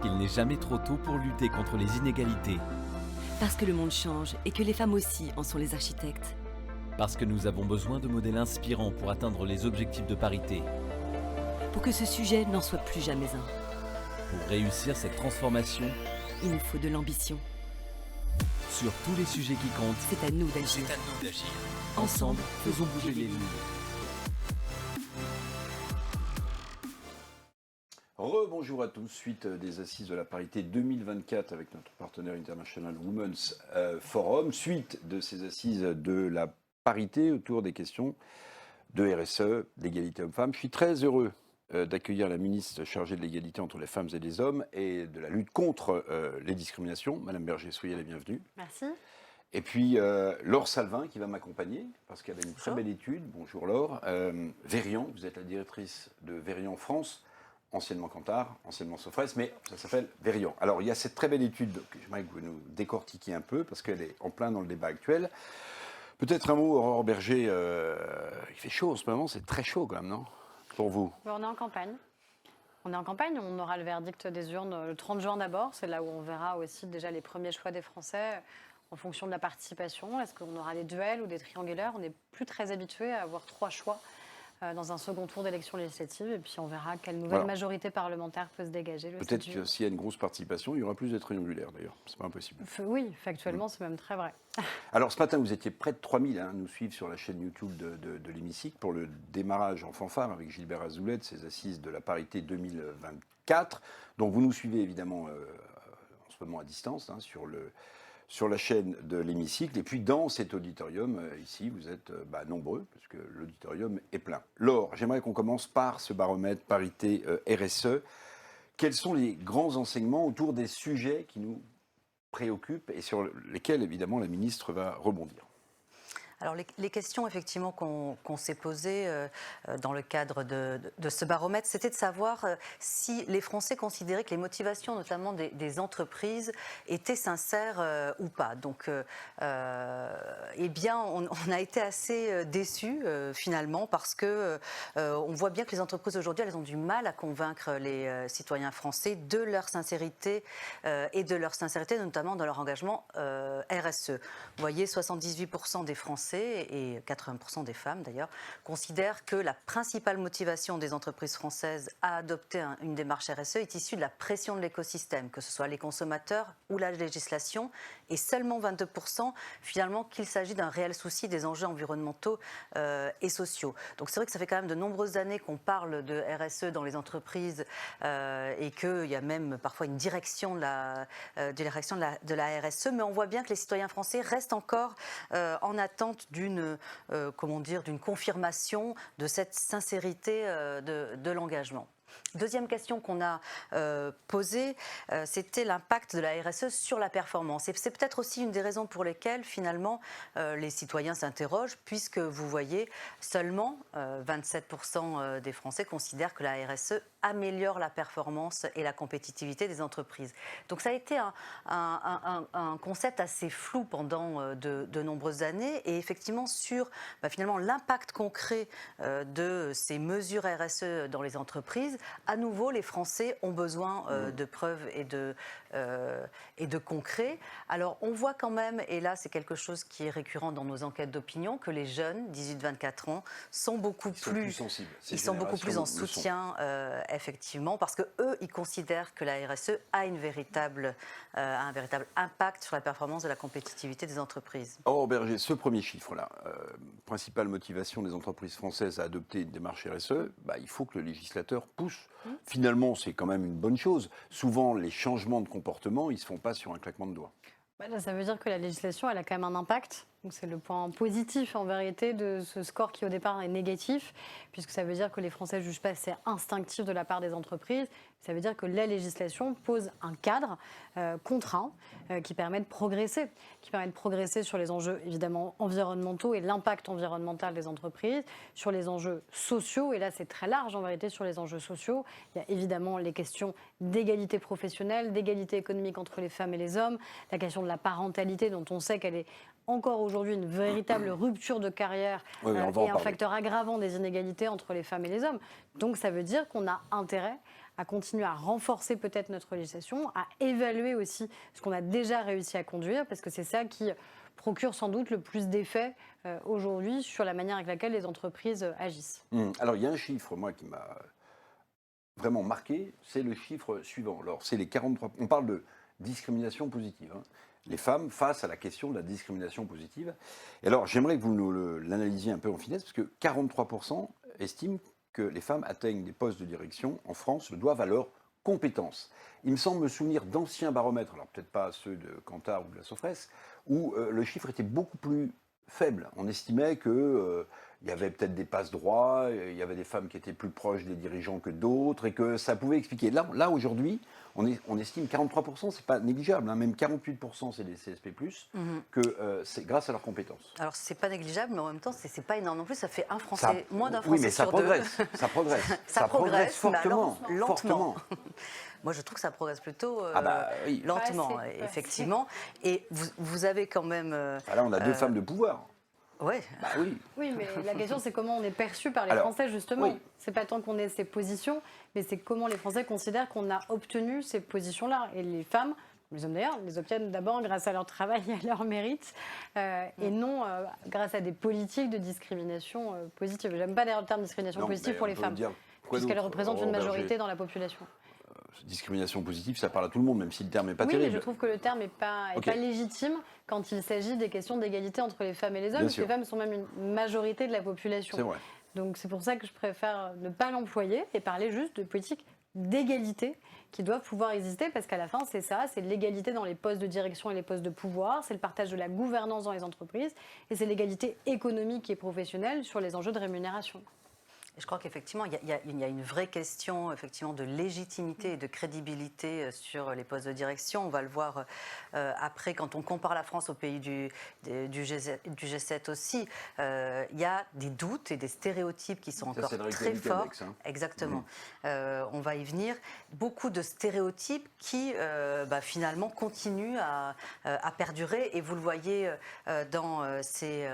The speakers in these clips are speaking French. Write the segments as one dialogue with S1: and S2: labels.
S1: Il n'est jamais trop tôt pour lutter contre les inégalités.
S2: Parce que le monde change et que les femmes aussi en sont les architectes.
S1: Parce que nous avons besoin de modèles inspirants pour atteindre les objectifs de parité.
S2: Pour que ce sujet n'en soit plus jamais un.
S1: Pour réussir cette transformation,
S2: Il nous faut de l'ambition.
S1: sur tous les sujets qui comptent,
S2: C'est à nous d'agir.
S1: Ensemble, faisons bouger les lignes.
S3: Rebonjour à tous, suite des assises de la parité 2024 avec notre partenaire International Women's Forum, suite de ces assises de la parité autour des questions de RSE, d'égalité hommes-femmes. Je suis très heureux d'accueillir la ministre chargée de l'égalité entre les femmes et les hommes et de la lutte contre les discriminations. Madame Berger, soyez la bienvenue.
S4: Merci.
S3: Et puis Laure Salvin qui va m'accompagner parce qu'elle a une très belle étude. Bonjour Laure. Verian, vous êtes la directrice de Verian France, anciennement Kantar, anciennement Sofres, mais ça s'appelle Verian. Alors il y a cette très belle étude que j'aimerais que vous nous décortiquiez un peu parce qu'elle est en plein dans le débat actuel. Peut-être un mot, Aurore Berger, il fait chaud en ce moment, c'est très chaud quand même, non? Pour vous?
S4: On est en campagne. On aura le verdict des urnes le 30 juin d'abord. C'est là où on verra aussi déjà les premiers choix des Français en fonction de la participation. Est-ce qu'on aura des duels ou des triangulaires? On n'est plus très habitué à avoir 3 choix dans un second tour d'élection législative. Et puis on verra quelle nouvelle majorité parlementaire peut se dégager.
S3: Peut-être que s'il y a une grosse participation, il y aura plus de triangulaires d'ailleurs. C'est pas impossible.
S4: Oui, factuellement, c'est même très vrai.
S3: Alors ce matin, vous étiez près de 3000 à nous suivre sur la chaîne YouTube de l'Hémicycle pour le démarrage en fanfare avec Gilbert Azoulay de ces assises de la parité 2024. Donc vous nous suivez évidemment en ce moment à distance sur la chaîne de l'Hémicycle. Et puis dans cet auditorium, ici, vous êtes nombreux, parce que l'auditorium est plein. Laure, j'aimerais qu'on commence par ce baromètre parité RSE. Quels sont les grands enseignements autour des sujets qui nous préoccupent et sur lesquels, évidemment, la ministre va rebondir?
S5: Alors les questions effectivement qu'on s'est posées dans le cadre de ce baromètre, c'était de savoir si les Français considéraient que les motivations notamment des entreprises étaient sincères ou pas. Donc eh bien on a été assez déçus finalement parce que on voit bien que les entreprises aujourd'hui elles ont du mal à convaincre les citoyens français de leur sincérité et de leur sincérité notamment dans leur engagement RSE. Vous voyez 78% des Français et 80% des femmes d'ailleurs, considèrent que la principale motivation des entreprises françaises à adopter une démarche RSE est issue de la pression de l'écosystème, que ce soit les consommateurs ou la législation, et seulement 22% finalement qu'il s'agit d'un réel souci des enjeux environnementaux et sociaux. Donc c'est vrai que ça fait quand même de nombreuses années qu'on parle de RSE dans les entreprises et qu'il y a même parfois une direction de la RSE, mais on voit bien que les citoyens français restent encore en attente d'une confirmation de cette sincérité de l'engagement. Deuxième question qu'on a posée, c'était l'impact de la RSE sur la performance. Et c'est peut-être aussi une des raisons pour lesquelles, finalement, les citoyens s'interrogent, puisque vous voyez, seulement 27% des Français considèrent que la RSE améliore la performance et la compétitivité des entreprises. Donc ça a été un concept assez flou pendant de nombreuses années. Et effectivement, sur finalement l'impact concret de ces mesures RSE dans les entreprises, à nouveau, les Français ont besoin de preuves et de concret. Alors, on voit quand même, et là, c'est quelque chose qui est récurrent dans nos enquêtes d'opinion, que les jeunes, 18-24 ans, sont beaucoup plus sensibles. Ils sont beaucoup plus en soutien, effectivement, parce que eux, ils considèrent que la RSE a un véritable impact sur la performance de la compétitivité des entreprises.
S3: Aurore Berger, ce premier chiffre-là, principale motivation des entreprises françaises à adopter une démarche RSE, il faut que le législateur pousse. Finalement, c'est quand même une bonne chose. Souvent, les changements de comportement, ils ne se font pas sur un claquement de doigts.
S4: Là, ça veut dire que la législation, elle a quand même un impact. Donc c'est le point positif en vérité de ce score qui au départ est négatif, puisque ça veut dire que les Français ne jugent pas c'est instinctif de la part des entreprises. Ça veut dire que la législation pose un cadre contraint qui permet de progresser, sur les enjeux évidemment environnementaux et l'impact environnemental des entreprises, sur les enjeux sociaux, et là c'est très large en vérité sur les enjeux sociaux. Il y a évidemment les questions d'égalité professionnelle, d'égalité économique entre les femmes et les hommes, la question de la parentalité dont on sait qu'elle est encore aujourd'hui une véritable rupture de carrière et un facteur aggravant des inégalités entre les femmes et les hommes. Donc ça veut dire qu'on a intérêt à continuer à renforcer peut-être notre législation, à évaluer aussi ce qu'on a déjà réussi à conduire, parce que c'est ça qui procure sans doute le plus d'effets aujourd'hui sur la manière avec laquelle les entreprises agissent.
S3: Alors, il y a un chiffre, moi, qui m'a vraiment marqué, c'est le chiffre suivant. Alors, c'est les 43... On parle de discrimination positive, hein. Les femmes face à la question de la discrimination positive. Et alors, j'aimerais que vous nous l'analysiez un peu en finesse, parce que 43% estiment que les femmes atteignent des postes de direction en France le doivent à leurs compétences. Il me semble me souvenir d'anciens baromètres, alors peut-être pas ceux de Kantar ou de la Sofres, où le chiffre était beaucoup plus faible. On estimait qu'il y avait peut-être des passe-droits, il y avait des femmes qui étaient plus proches des dirigeants que d'autres, et que ça pouvait expliquer. Là aujourd'hui, on estime 43%, c'est pas négligeable, hein, même 48% c'est des CSP+, que c'est grâce à leurs compétences.
S5: Alors, c'est pas négligeable, mais en même temps, c'est pas énorme non plus. Ça fait moins d'un Français
S3: oui, mais ça
S5: sur
S3: progresse,
S5: deux.
S3: ça progresse.
S5: Ça progresse,
S3: fortement.
S5: mais alors, lentement.
S3: fortement.
S5: Moi, je trouve que ça progresse plutôt
S3: Oui.
S5: lentement,
S4: Pas assez,
S5: effectivement. Et vous avez quand même...
S3: Là, on a deux femmes de pouvoir.
S5: Ouais.
S3: Bah oui.
S4: Oui, mais la question, c'est comment on est perçu par les
S3: Alors,
S4: Français, justement.
S3: oui.
S4: C'est pas tant qu'on ait ces positions, mais c'est comment les Français considèrent qu'on a obtenu ces positions-là. Et les femmes, les hommes d'ailleurs, les obtiennent d'abord grâce à leur travail et à leur mérite, et non grâce à des politiques de discrimination positive. J'aime pas d'ailleurs le terme discrimination
S3: Non,
S4: positive
S3: mais
S4: pour
S3: on
S4: les
S3: peut
S4: femmes,
S3: dire quoi
S4: puisqu'elles
S3: d'autre,
S4: représentent une
S3: Aurore
S4: majorité
S3: Berger
S4: dans la population.
S3: Discrimination positive, ça parle à tout le monde, même si le terme n'est pas
S4: Oui,
S3: terrible.
S4: mais je trouve que le terme n'est pas,
S3: Ok.
S4: pas légitime quand il s'agit des questions d'égalité entre les femmes et les hommes,
S3: Bien
S4: parce que
S3: sûr.
S4: les femmes sont même une majorité de la population.
S3: C'est vrai.
S4: Donc c'est pour ça que je préfère ne pas l'employer et parler juste de politique d'égalité qui doivent pouvoir exister, parce qu'à la fin c'est ça, c'est l'égalité dans les postes de direction et les postes de pouvoir, c'est le partage de la gouvernance dans les entreprises, et c'est l'égalité économique et professionnelle sur les enjeux de rémunération.
S5: Je crois qu'effectivement, il y a une vraie question effectivement de légitimité et de crédibilité sur les postes de direction. On va le voir après quand on compare la France aux pays du G7 aussi. Il y a des doutes et des stéréotypes qui sont
S3: Ça,
S5: encore
S3: c'est le
S5: très
S3: Reykjavik
S5: forts.
S3: Index, hein.
S5: Exactement. On va y venir. Beaucoup de stéréotypes qui finalement continuent à perdurer. Et vous le voyez dans ces...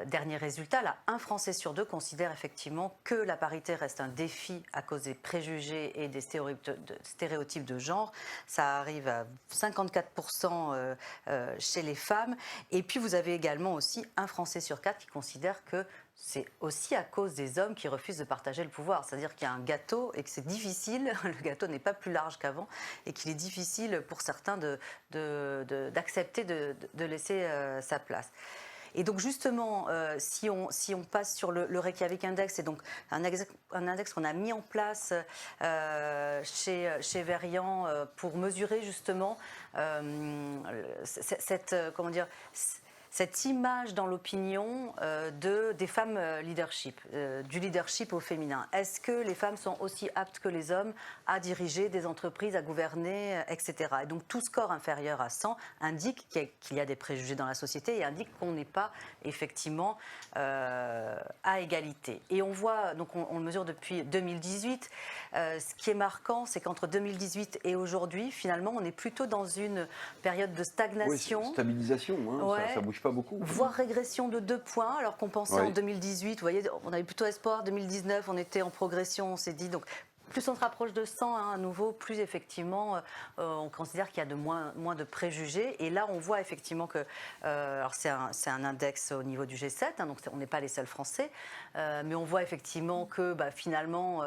S5: dernier résultat, là, un Français sur deux considère effectivement que la parité reste un défi à cause des préjugés et des stéréotypes de genre. Ça arrive à 54% chez les femmes. Et puis vous avez également aussi un Français sur quatre qui considère que c'est aussi à cause des hommes qui refusent de partager le pouvoir. C'est-à-dire qu'il y a un gâteau et que c'est difficile, le gâteau n'est pas plus large qu'avant, et qu'il est difficile pour certains d'accepter de laisser sa place. Et donc justement, si on passe sur le Reykjavik Index, c'est donc un index qu'on a mis en place chez Verian pour mesurer justement cette image dans l'opinion des femmes leadership, du leadership au féminin. Est-ce que les femmes sont aussi aptes que les hommes à diriger des entreprises, à gouverner, etc. Et donc tout score inférieur à 100 indique qu'il y a des préjugés dans la société et indique qu'on n'est pas effectivement à égalité. Et on voit, donc on le mesure depuis 2018, ce qui est marquant, c'est qu'entre 2018 et aujourd'hui, finalement, on est plutôt dans une période de stagnation.
S3: Oui, stabilisation, hein,
S5: Ouais.
S3: ça bouge pas beaucoup.
S5: Voire régression de 2 points, alors qu'on pensait
S3: Oui.
S5: en 2018, vous voyez, on avait plutôt espoir, 2019, on était en progression, on s'est dit, donc plus on se rapproche de 100 à nouveau, plus effectivement on considère qu'il y a moins de préjugés. Et là, on voit effectivement que, alors c'est un index au niveau du G7, hein, donc on n'est pas les seuls Français, mais on voit effectivement que finalement,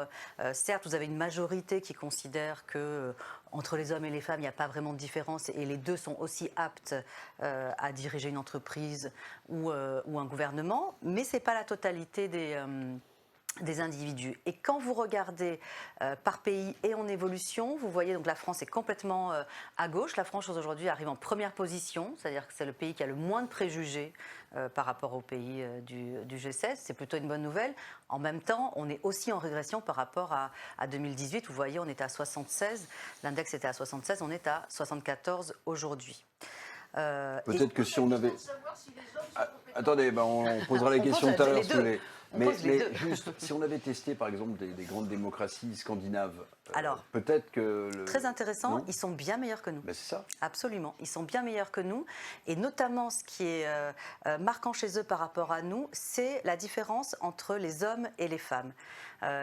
S5: certes, vous avez une majorité qui considère que entre les hommes et les femmes, il n'y a pas vraiment de différence et les deux sont aussi aptes à diriger une entreprise ou un gouvernement, mais ce n'est pas la totalité des individus. Et quand vous regardez par pays et en évolution, vous voyez donc la France est complètement à gauche. La France aujourd'hui arrive en première position, c'est-à-dire que c'est le pays qui a le moins de préjugés par rapport aux pays du G7. C'est plutôt une bonne nouvelle. En même temps, on est aussi en régression par rapport à 2018. Vous voyez, on était à 76, l'index était à 76, on est à 74 aujourd'hui.
S3: Peut-être que si on avait... Attendez, on posera les questions tout à l'heure si vous voulez.
S5: On pose les deux.
S3: Juste, si on avait testé par exemple des grandes démocraties scandinaves,
S5: Alors,
S3: peut-être que...
S5: Très intéressant,
S3: Non,
S5: ils sont bien meilleurs que nous.
S3: ben, c'est ça.
S5: Absolument, ils sont bien meilleurs que nous. Et notamment, ce qui est marquant chez eux par rapport à nous, c'est la différence entre les hommes et les femmes.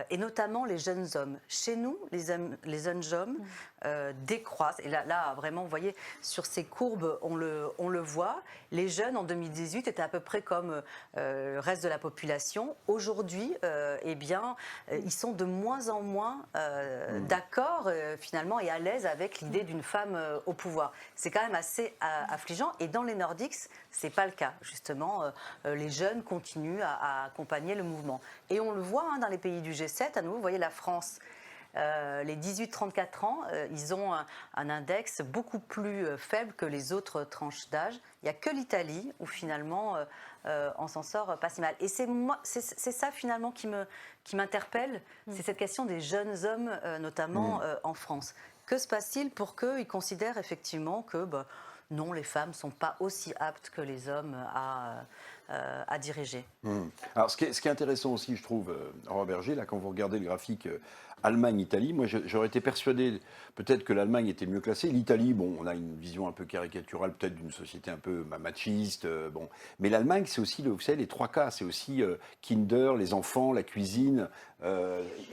S5: Et notamment les jeunes hommes. Chez nous, les jeunes hommes décroissent. Et là, vraiment, vous voyez, sur ces courbes, on le voit. Les jeunes, en 2018, étaient à peu près comme le reste de la population. Aujourd'hui, eh bien, ils sont de moins en moins d'accord, finalement, et à l'aise avec l'idée d'une femme au pouvoir. C'est quand même assez affligeant. Et dans les Nordiques, c'est pas le cas. Justement, les jeunes continuent à accompagner le mouvement. Et on le voit dans les pays du G7. À nouveau, vous voyez la France. Les 18-34 ans, ils ont un index beaucoup plus faible que les autres tranches d'âge. Il n'y a que l'Italie où finalement on s'en sort pas si mal. Et c'est ça finalement qui m'interpelle, c'est cette question des jeunes hommes, notamment en France. Que se passe-t-il pour qu'ils considèrent effectivement que non, les femmes ne sont pas aussi aptes que les hommes à diriger?
S3: Alors, ce qui est intéressant aussi, je trouve, Aurore Berger, là, quand vous regardez le graphique Allemagne-Italie, moi, j'aurais été persuadé peut-être que l'Allemagne était mieux classée. L'Italie, bon, on a une vision un peu caricaturale, peut-être d'une société un peu machiste, bon. Mais l'Allemagne, c'est aussi, vous savez, les 3 K, c'est aussi Kinder, les enfants, la cuisine,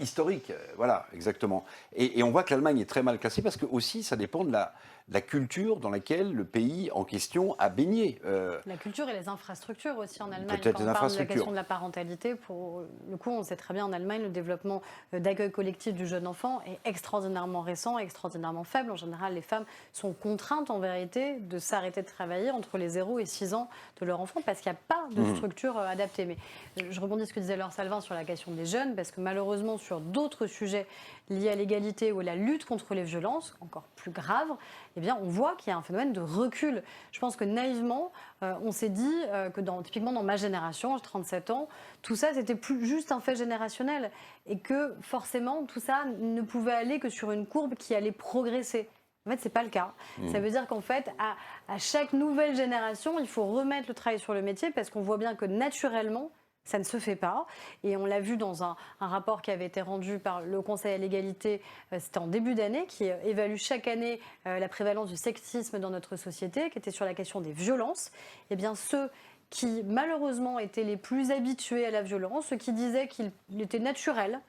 S3: historique, voilà, exactement. Et on voit que l'Allemagne est très mal classée parce que aussi, ça dépend de la culture dans laquelle le pays en question a baigné.
S4: La culture et les infrastructures aussi en Allemagne.
S3: Peut-être
S4: Quand
S3: les
S4: on parle de la
S3: infrastructures.
S4: question de la parentalité, pour le coup, on sait très bien en Allemagne, le développement d'accueil collectif du jeune enfant est extraordinairement récent, extraordinairement faible. En général, les femmes sont contraintes en vérité de s'arrêter de travailler entre les 0 et 6 ans de leur enfant parce qu'il n'y a pas de structure adaptée. Mais je rebondis sur ce que disait Laure Salvin sur la question des jeunes parce que malheureusement, sur d'autres sujets liés à l'égalité ou à la lutte contre les violences, encore plus graves, eh bien, on voit qu'il y a un phénomène de recul. Je pense que naïvement, on s'est dit que typiquement dans ma génération, j'ai 37 ans, tout ça, c'était plus juste un fait générationnel et que forcément, tout ça ne pouvait aller que sur une courbe qui allait progresser. En fait, ce n'est pas le cas. Ça veut dire qu'en fait, à chaque nouvelle génération, il faut remettre le travail sur le métier parce qu'on voit bien que naturellement, ça ne se fait pas. Et on l'a vu dans un rapport qui avait été rendu par le Conseil à l'égalité, c'était en début d'année, qui évalue chaque année la prévalence du sexisme dans notre société, qui était sur la question des violences. Eh bien, ceux qui malheureusement étaient les plus habitués à la violence, ceux qui disaient qu'il était naturel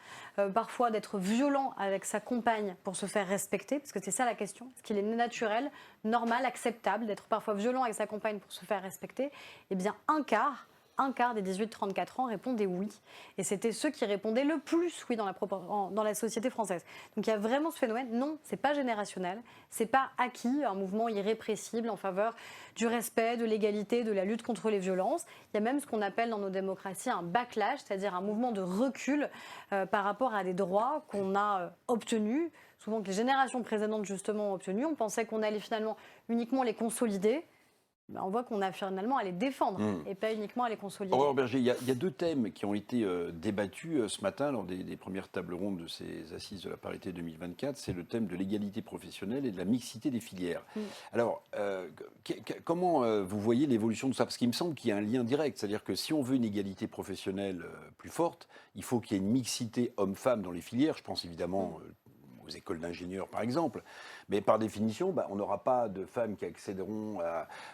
S4: parfois d'être violent avec sa compagne pour se faire respecter, parce que c'est ça la question, est-ce qu'il est naturel, normal, acceptable d'être parfois violent avec sa compagne pour se faire respecter? Eh bien, un quart des 18-34 ans répondaient oui. Et c'était ceux qui répondaient le plus oui dans la société française. Donc il y a vraiment ce phénomène. Non, c'est pas générationnel, c'est pas acquis, un mouvement irrépressible en faveur du respect, de l'égalité, de la lutte contre les violences. Il y a même ce qu'on appelle dans nos démocraties un backlash, c'est-à-dire un mouvement de recul par rapport à des droits qu'on a obtenus, souvent que les générations précédentes justement ont obtenus. On pensait qu'on allait finalement uniquement les consolider. On voit qu'on a finalement à les défendre et pas uniquement à les consolider.
S3: Aurore Berger, il y a 2 thèmes qui ont été débattus ce matin lors des premières tables rondes de ces assises de la parité 2024. C'est le thème de l'égalité professionnelle et de la mixité des filières. Alors, comment vous voyez l'évolution de ça? Parce qu'il me semble qu'il y a un lien direct. C'est-à-dire que si on veut une égalité professionnelle plus forte, il faut qu'il y ait une mixité homme-femme dans les filières. Je pense évidemment aux écoles d'ingénieurs, par exemple. Mais par définition, on n'aura pas de femmes qui accéderont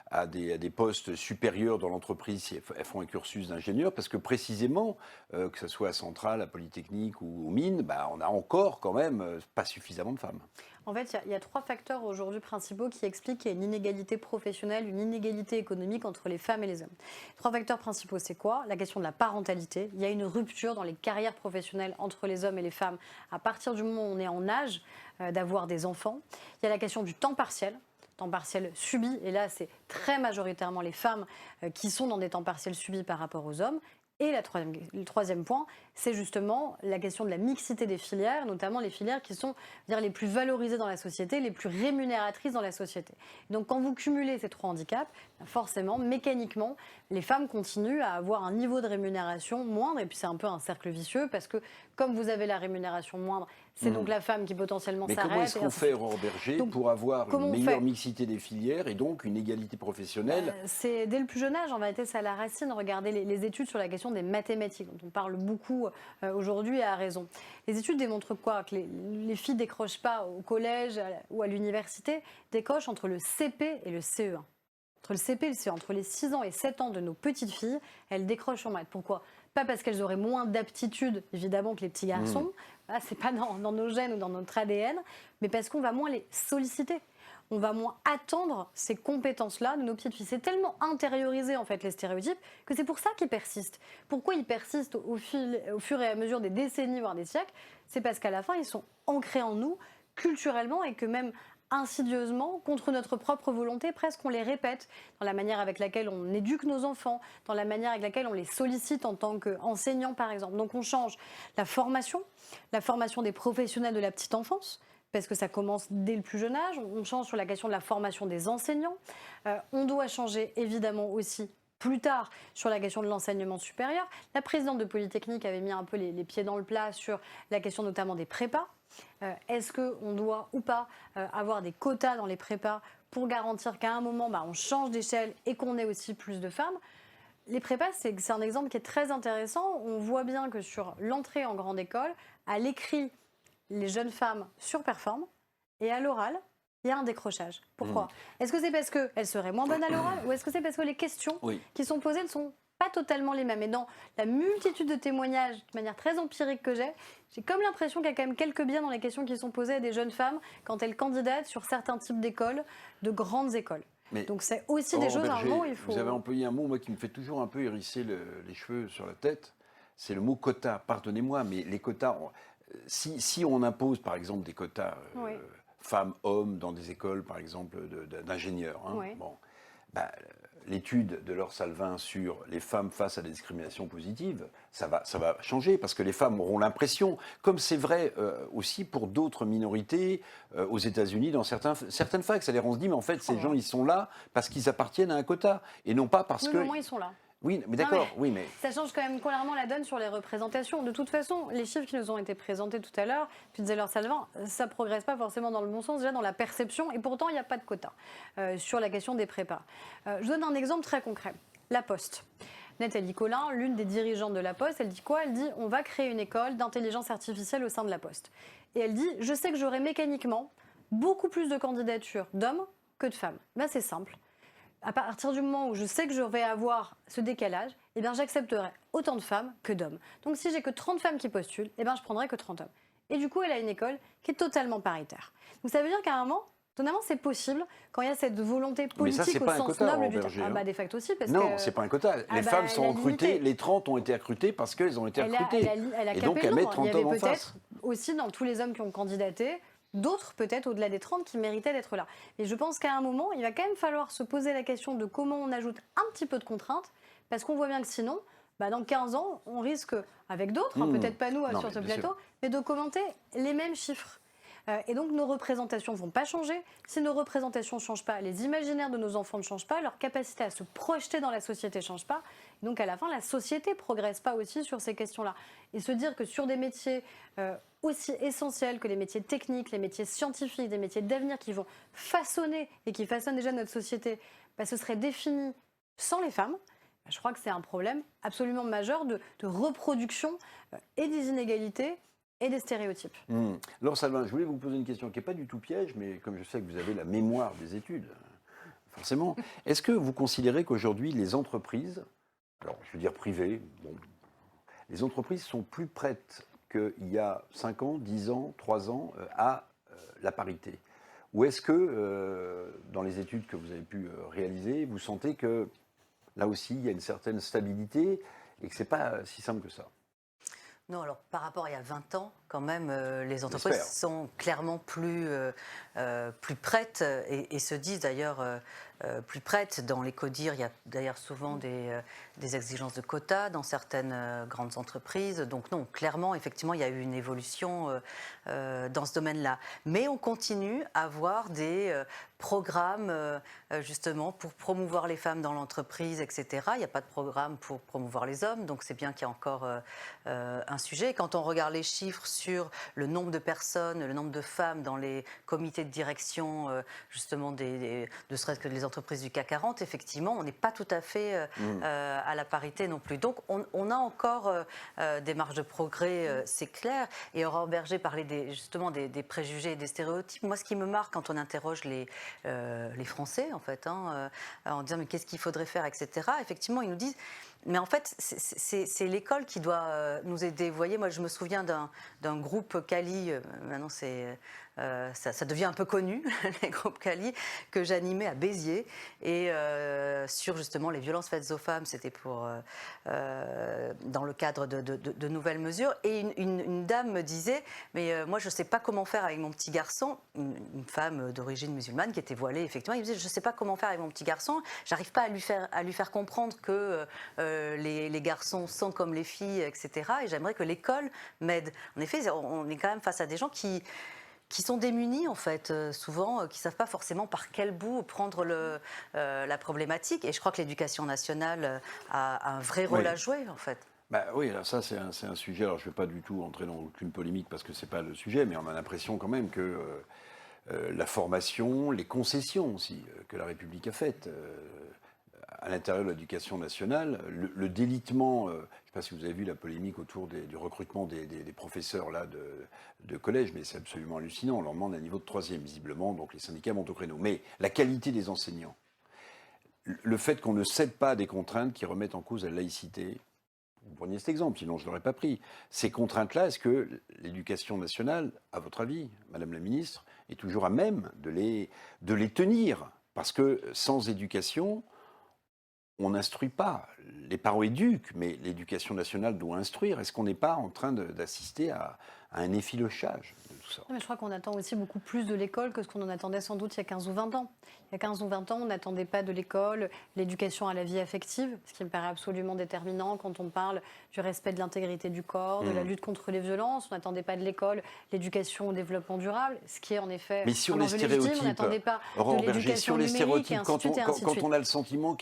S3: à des postes supérieurs dans l'entreprise si elles font un cursus d'ingénieur, parce que précisément, que ce soit à Centrale, à Polytechnique ou aux mines, on a encore quand même pas suffisamment de femmes.
S4: En fait, il y a 3 facteurs aujourd'hui principaux qui expliquent qu'il y a une inégalité professionnelle, une inégalité économique entre les femmes et les hommes. 3 facteurs principaux, c'est quoi? La question de la parentalité. Il y a une rupture dans les carrières professionnelles entre les hommes et les femmes à partir du moment où on est en âge d'avoir des enfants. Il y a la question du temps partiel subi. Et là, c'est très majoritairement les femmes qui sont dans des temps partiels subis par rapport aux hommes. Et le troisième point, c'est justement la question de la mixité des filières, notamment les filières qui sont les plus valorisées dans la société, les plus rémunératrices dans la société. Et donc quand vous cumulez ces 3 handicaps, forcément, mécaniquement, les femmes continuent à avoir un niveau de rémunération moindre. Et puis c'est un peu un cercle vicieux parce que comme vous avez la rémunération moindre, c'est donc la femme qui potentiellement
S3: Mais
S4: s'arrête.
S3: comment est-ce
S4: et
S3: qu'on
S4: ainsi de
S3: fait,
S4: suite.
S3: Aurore Berger,
S4: Donc,
S3: pour avoir
S4: comment
S3: une
S4: on
S3: meilleure
S4: fait
S3: mixité des filières et donc une égalité professionnelle?
S4: C'est dès le plus jeune âge, en vérité, c'est à la racine. Regardez les études sur la question des mathématiques, dont on parle beaucoup aujourd'hui et à raison. Les études démontrent quoi? Que les filles décrochent pas au collège ou à l'université, décrochent entre le CP et le CE1. Entre le CP et le CE1, entre les 6 ans et 7 ans de nos petites filles, elles décrochent en maths. Pourquoi? Pas parce qu'elles auraient moins d'aptitudes, évidemment, que les petits garçons. Ah, c'est pas dans nos gènes ou dans notre ADN, mais parce qu'on va moins les solliciter. On va moins attendre ces compétences-là de nos petites filles. C'est tellement intériorisé, en fait, les stéréotypes, que c'est pour ça qu'ils persistent. Pourquoi ils persistent au fur et à mesure des décennies, voire des siècles? C'est parce qu'à la fin, ils sont ancrés en nous, culturellement, et que même insidieusement, contre notre propre volonté, presque on les répète dans la manière avec laquelle on éduque nos enfants, dans la manière avec laquelle on les sollicite en tant qu'enseignants, par exemple. Donc on change la formation des professionnels de la petite enfance, parce que ça commence dès le plus jeune âge. On change sur la question de la formation des enseignants. On doit changer évidemment aussi plus tard sur la question de l'enseignement supérieur. La présidente de Polytechnique avait mis un peu les pieds dans le plat sur la question notamment des prépas. Est-ce qu'on doit ou pas avoir des quotas dans les prépas pour garantir qu'à un moment, on change d'échelle et qu'on ait aussi plus de femmes? Les prépas, c'est un exemple qui est très intéressant. On voit bien que sur l'entrée en grande école, à l'écrit, les jeunes femmes surperforment et à l'oral, il y a un décrochage. Pourquoi? Est-ce que c'est parce qu'elles seraient moins bonnes à l'oral ou est-ce que c'est parce que les questions qui sont posées ne sont pas totalement les mêmes? Et dans la multitude de témoignages, de manière très empirique que j'ai comme l'impression qu'il y a quand même quelques biais dans les questions qui sont posées à des jeunes femmes quand elles candidatent sur certains types d'écoles, de grandes écoles.
S3: Mais
S4: donc c'est aussi des choses, à un moment, il faut...
S3: Vous avez employé un mot, moi, qui me fait toujours un peu hérisser les cheveux sur la tête. C'est le mot quota. Pardonnez-moi, mais les quotas... Si on impose, par exemple, des quotas femmes-hommes dans des écoles, par exemple, d'ingénieurs, l'étude de Laure Salvin sur les femmes face à des discriminations positives, ça va changer parce que les femmes auront l'impression, comme c'est vrai aussi pour d'autres minorités aux États-Unis, dans certaines facs. C'est-à-dire, on se dit, mais en fait, ces gens, ils sont là parce qu'ils appartiennent à un quota et non pas parce que...
S4: au moins, ils sont là.
S3: Oui, mais d'accord, mais...
S4: Ça change quand même clairement la donne sur les représentations. De toute façon, les chiffres qui nous ont été présentés tout à l'heure, tu disais Laure Salvin, ça ne progresse pas forcément dans le bon sens, déjà dans la perception, et pourtant, il n'y a pas de quota sur la question des prépas. Je donne un exemple très concret. La Poste. Nathalie Collin, l'une des dirigeantes de La Poste, elle dit quoi? Elle dit on va créer une école d'intelligence artificielle au sein de La Poste. Et elle dit je sais que j'aurai mécaniquement beaucoup plus de candidatures d'hommes que de femmes. C'est simple. À partir du moment où je sais que je vais avoir ce décalage, j'accepterai autant de femmes que d'hommes. Donc si j'ai que 30 femmes qui postulent, je prendrai que 30 hommes. Et du coup, elle a une école qui est totalement paritaire. Donc ça veut dire qu'à un moment, étonnamment, c'est possible quand il y a cette volonté politique au sens noble du terme. De facto aussi, parce que...
S3: Non, c'est pas un quota. Les femmes sont recrutées, les 30 ont été recrutées parce qu'elles ont été recrutées.
S4: Et
S3: donc, elles mettent 30 hommes en face. Il y avait peut-être
S4: aussi dans tous les hommes qui ont candidaté, d'autres peut-être au-delà des 30 qui méritaient d'être là. Et je pense qu'à un moment, il va quand même falloir se poser la question de comment on ajoute un petit peu de contraintes, parce qu'on voit bien que sinon, dans 15 ans, on risque, avec d'autres, peut-être pas nous sur ce plateau, mais de commenter les mêmes chiffres. Et donc nos représentations ne vont pas changer. Si nos représentations ne changent pas, les imaginaires de nos enfants ne changent pas, leur capacité à se projeter dans la société ne change pas. Et donc à la fin, la société ne progresse pas aussi sur ces questions-là. Et se dire que sur des métiers aussi essentiels que les métiers techniques, les métiers scientifiques, des métiers d'avenir qui vont façonner et qui façonnent déjà notre société, ce serait défini sans les femmes. Je crois que c'est un problème absolument majeur de reproduction et des inégalités et des stéréotypes.
S3: Laure Salvin, je voulais vous poser une question qui n'est pas du tout piège, mais comme je sais que vous avez la mémoire des études, forcément, est-ce que vous considérez qu'aujourd'hui les entreprises, alors je veux dire privées, les entreprises sont plus prêtes qu'il y a 5 ans, 10 ans, 3 ans à la parité? Ou est-ce que, dans les études que vous avez pu réaliser, vous sentez que là aussi il y a une certaine stabilité et que ce n'est pas si simple que ça?
S5: Non, alors par rapport à il y a 20 ans, quand même, les entreprises
S3: J'espère.
S5: sont clairement plus prêtes et se disent d'ailleurs plus prêtes. Dans les CODIR, il y a d'ailleurs souvent des exigences de quotas dans certaines grandes entreprises. Donc non, clairement, effectivement, il y a eu une évolution dans ce domaine-là. Mais on continue à avoir des programmes justement pour promouvoir les femmes dans l'entreprise, etc. Il n'y a pas de programme pour promouvoir les hommes, donc c'est bien qu'il y a encore un sujet. Quand on regarde les chiffres sur le nombre de personnes, le nombre de femmes dans les comités de direction, justement, ne serait-ce que des entreprises du CAC 40, effectivement, on n'est pas tout à fait à la parité non plus. Donc on a encore des marges de progrès, c'est clair. Et Aurore Berger parlait justement des préjugés et des stéréotypes. Moi, ce qui me marque quand on interroge les Français, en fait, en disant mais qu'est-ce qu'il faudrait faire, etc. Effectivement, ils nous disent mais en fait, c'est l'école qui doit nous aider. Vous voyez, moi, je me souviens d'un groupe Cali, maintenant ça devient un peu connu, les groupes Cali, que j'animais à Béziers, et sur justement les violences faites aux femmes, c'était dans le cadre de nouvelles mesures. Et une dame me disait, mais moi, je ne sais pas comment faire avec mon petit garçon, une femme d'origine musulmane qui était voilée, effectivement, il me disait, je ne sais pas comment faire avec mon petit garçon, j'arrive pas à lui faire comprendre que les garçons sont comme les filles, etc. Et j'aimerais que l'école m'aide. En effet, on est quand même face à des gens qui sont démunis, en fait, souvent, qui ne savent pas forcément par quel bout prendre la problématique. Et je crois que l'éducation nationale a un vrai rôle à jouer, en fait.
S3: Bah oui, alors ça c'est un sujet, alors je ne vais pas du tout entrer dans aucune polémique parce que ce n'est pas le sujet, mais on a l'impression quand même que la formation, les concessions aussi que la République a faites à l'intérieur de l'éducation nationale, le délitement, je ne sais pas si vous avez vu la polémique autour du recrutement des professeurs là, de collège, mais c'est absolument hallucinant, on leur demande un niveau de 3e visiblement, donc les syndicats montent au créneau. Mais la qualité des enseignants, le fait qu'on ne cède pas à des contraintes qui remettent en cause la laïcité, vous preniez cet exemple, sinon je ne l'aurais pas pris. Ces contraintes-là, est-ce que l'éducation nationale, à votre avis, Madame la Ministre, est toujours à même de les tenir? Parce que sans éducation, on n'instruit pas. Les parents éduquent, mais l'éducation nationale doit instruire. Est-ce qu'on n'est pas en train d'assister à un effilochage de tout ça?
S4: Mais je crois qu'on attend aussi beaucoup plus de l'école que ce qu'on en attendait sans doute il y a 15 ou 20 ans. Il y a 15 ou 20 ans, on n'attendait pas de l'école l'éducation à la vie affective, ce qui me paraît absolument déterminant quand on parle du respect de l'intégrité du corps, de la lutte contre les violences. On n'attendait pas de l'école l'éducation au développement durable, ce qui est en effet
S3: mais sur
S4: un
S3: les
S4: enjeu légitime. On
S3: stéréotypes,
S4: n'attendait pas
S3: Aurore
S4: de
S3: Berger,
S4: l'éducation
S3: sur les
S4: numérique, et
S3: stéréotypes,
S4: ainsi de suite, et ainsi de
S3: quand
S4: suite.
S3: on a le sentiment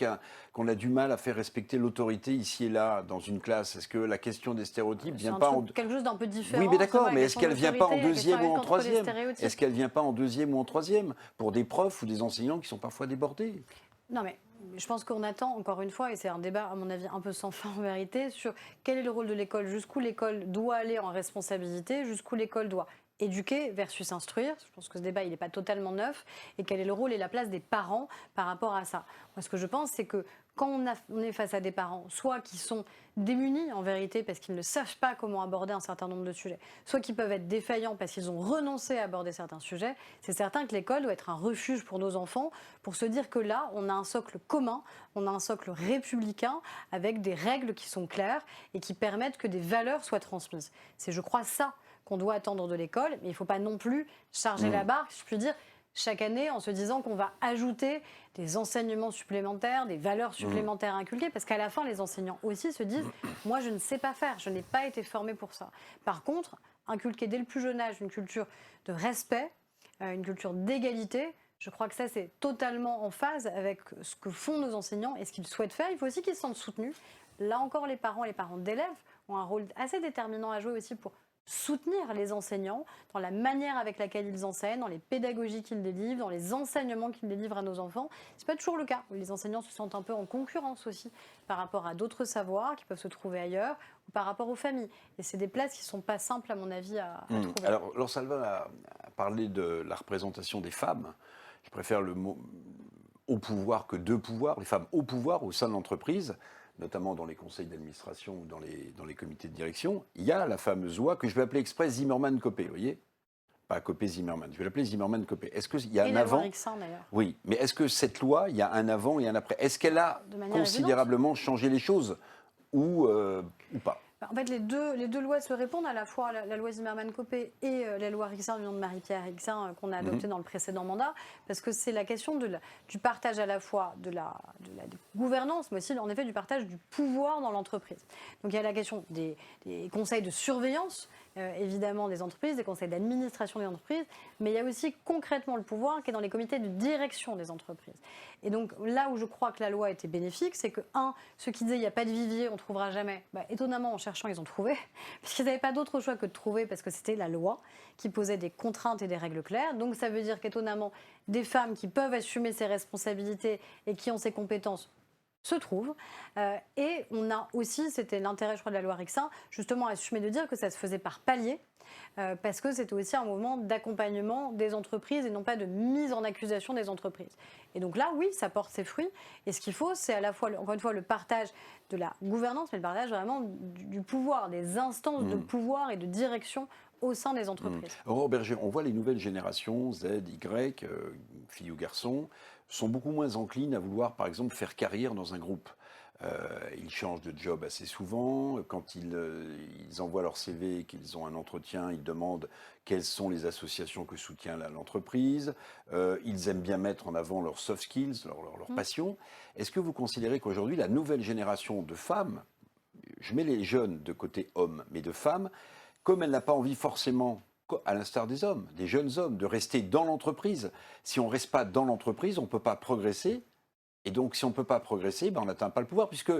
S3: qu'on a du mal à faire respecter l'autorité ici et là dans une classe, est-ce que la question des stéréotypes vient pas en...
S4: quelque chose d'un peu différent.
S3: Oui, mais d'accord, mais est-ce qu'elle ne vient pas en
S4: autorité, la
S3: deuxième ou en
S4: question
S3: troisième?
S4: contre les stéréotypes.
S3: Est-ce qu'elle ne vient pas en deuxième ou en troisième pour des profs ou des enseignants qui sont parfois débordés?
S4: Non, mais je pense qu'on attend, encore une fois, et c'est un débat, à mon avis, un peu sans fin en vérité, sur quel est le rôle de l'école, jusqu'où l'école doit aller en responsabilité, jusqu'où l'école doit éduquer versus instruire. Je pense que ce débat, il n'est pas totalement neuf. Et quel est le rôle et la place des parents par rapport à ça? Moi, ce que je pense, c'est que quand on est face à des parents, soit qui sont démunis en vérité parce qu'ils ne savent pas comment aborder un certain nombre de sujets, soit qui peuvent être défaillants parce qu'ils ont renoncé à aborder certains sujets, c'est certain que l'école doit être un refuge pour nos enfants, pour se dire que là, on a un socle commun, on a un socle républicain avec des règles qui sont claires et qui permettent que des valeurs soient transmises. C'est, je crois, ça qu'on doit attendre de l'école, mais il ne faut pas non plus charger la barre, si je puis dire, chaque année en se disant qu'on va ajouter des enseignements supplémentaires, des valeurs supplémentaires inculquées, parce qu'à la fin, les enseignants aussi se disent « moi, je ne sais pas faire, je n'ai pas été formé pour ça ». Par contre, inculquer dès le plus jeune âge une culture de respect, une culture d'égalité, je crois que ça, c'est totalement en phase avec ce que font nos enseignants et ce qu'ils souhaitent faire. Il faut aussi qu'ils se sentent soutenus. Là encore, les parents d'élèves ont un rôle assez déterminant à jouer aussi pour soutenir les enseignants dans la manière avec laquelle ils enseignent, dans les pédagogies qu'ils délivrent, dans les enseignements qu'ils délivrent à nos enfants. Ce n'est pas toujours le cas. Les enseignants se sentent un peu en concurrence aussi par rapport à d'autres savoirs qui peuvent se trouver ailleurs ou par rapport aux familles. Et c'est des places qui ne sont pas simples, à mon avis, à trouver.
S3: Alors, Laure Salva a parlé de la représentation des femmes. Je préfère le mot au pouvoir que de pouvoir. Les femmes au pouvoir au sein de l'entreprise, notamment dans les conseils d'administration ou dans les comités de direction, il y a la fameuse loi que je vais appeler express Zimmermann-Copé, vous voyez? Pas Copé-Zimmermann, je vais l'appeler Zimmermann-Copé. Est-ce qu'il y a un avant?
S4: Rixin, d'ailleurs.
S3: Oui, mais est-ce que cette loi, il y a un avant et un après? Est-ce qu'elle a considérablement changé les choses ou pas?
S4: En fait, les deux lois se répondent, à la fois la loi Zimmermann-Copé et la loi Rixain du nom de Marie-Pierre Rixain qu'on a adoptée dans le précédent mandat, parce que c'est la question du partage à la fois de la gouvernance, mais aussi en effet du partage du pouvoir dans l'entreprise. Donc il y a la question des conseils de surveillance, évidemment des entreprises, des conseils d'administration des entreprises, mais il y a aussi concrètement le pouvoir qui est dans les comités de direction des entreprises. Et donc là où je crois que la loi était bénéfique, c'est que, ceux qui disaient il n'y a pas de vivier, on ne trouvera jamais, étonnamment en cherchant ils ont trouvé, puisqu'ils n'avaient pas d'autre choix que de trouver, parce que c'était la loi qui posait des contraintes et des règles claires. Donc ça veut dire qu'étonnamment, des femmes qui peuvent assumer ces responsabilités et qui ont ces compétences se trouvent. Et on a aussi, c'était l'intérêt je crois de la loi Rixain, justement assumé de dire que ça se faisait par palier, parce que c'était aussi un mouvement d'accompagnement des entreprises et non pas de mise en accusation des entreprises. Et donc là, oui, ça porte ses fruits. Et ce qu'il faut, c'est à la fois, encore une fois, le partage de la gouvernance, mais le partage vraiment du pouvoir, des instances de pouvoir et de direction au sein des entreprises.
S3: Aurore Berger, on voit les nouvelles générations, Z, Y, filles ou garçons, sont beaucoup moins enclines à vouloir, par exemple, faire carrière dans un groupe. Ils changent de job assez souvent. Quand ils envoient leur CV, qu'ils ont un entretien, ils demandent quelles sont les associations que soutient l'entreprise. Ils aiment bien mettre en avant leurs soft skills, leur passion. Est-ce que vous considérez qu'aujourd'hui, la nouvelle génération de femmes, je mets les jeunes de côté hommes, mais de femmes, comme elle n'a pas envie forcément, à l'instar des hommes, des jeunes hommes, de rester dans l'entreprise. Si on ne reste pas dans l'entreprise, on ne peut pas progresser. Et donc, si on ne peut pas progresser, on n'atteint pas le pouvoir, puisque